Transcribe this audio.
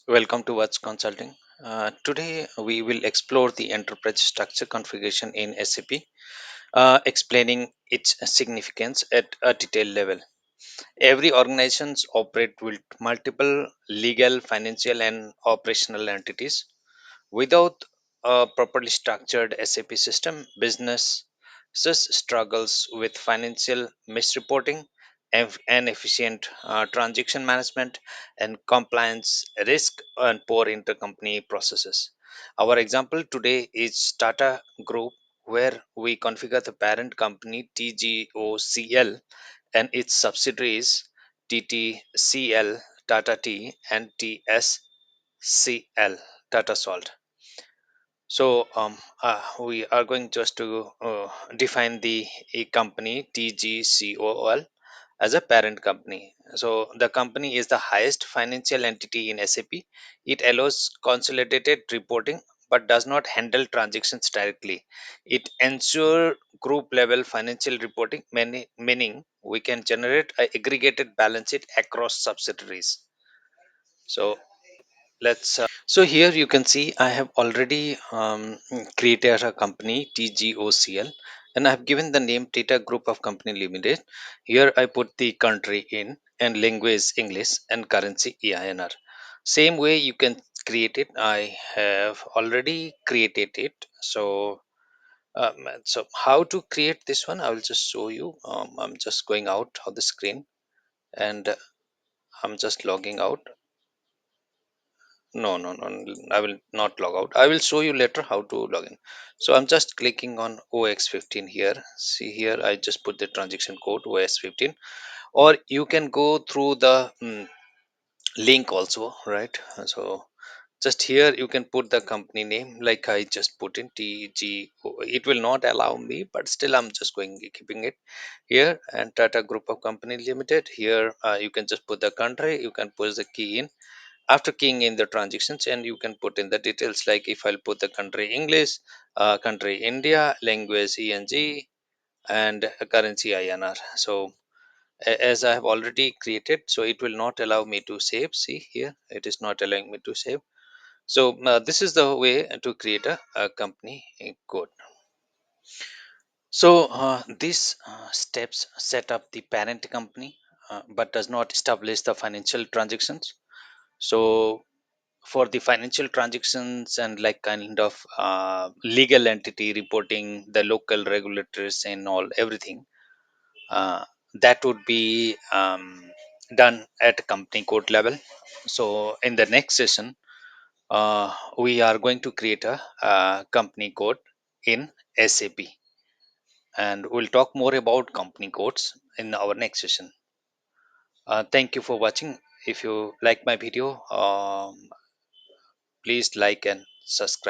Welcome to VATS Consulting. Today we will explore the enterprise structure configuration in SAP, explaining its significance at a detailed level. Every organizations operate with multiple legal, financial, and operational entities. Without a properly structured SAP system, business struggles with financial misreporting, inefficient transaction management, and compliance risk and poor intercompany processes. Our example today is Tata Group, where we configure the parent company TGOCL and its subsidiaries TTCL, Tata Tea, and TSCL, Tata Salt. We are going just to define the a company TGCOL as a parent company. So the company is the highest financial entity in SAP. It allows consolidated reporting but does not handle transactions directly. It ensure group level financial reporting, meaning we can generate a aggregated balance sheet across subsidiaries. So so here you can see I have already created a company TGOCL, and I have given the name Data Group of Company Limited. Here I put the country in and language English and currency EINR. Same way you can create it. I have already created it. So how to create this one? I will just show you. I'm just going out of the screen and I'm just logging out. No, no, no, I will not log out. I will show you later how to log in. So I'm just clicking on OX15 here. See here, I just put the transaction code OX15, or you can go through the link also, right? So just here you can put the company name like I just put in TGO. It will not allow me, but still I'm just going keeping it here. And Tata Group of Company Limited. Here you can just put the country. You can put the key in after keying in the transactions, and you can put in the details like if I'll put the country English, country India, language ENG, and currency INR. So as I have already created, so it will not allow me to save. See here, it is not allowing me to save. So this is the way to create a company code. So these steps set up the parent company, but does not establish the financial transactions. So for the financial transactions and like kind of legal entity reporting, the local regulators and all everything, that would be done at company code level. So in the next session we are going to create a company code in SAP, and we'll talk more about company codes in our next session. Thank you for watching. If you like my video, please like and subscribe.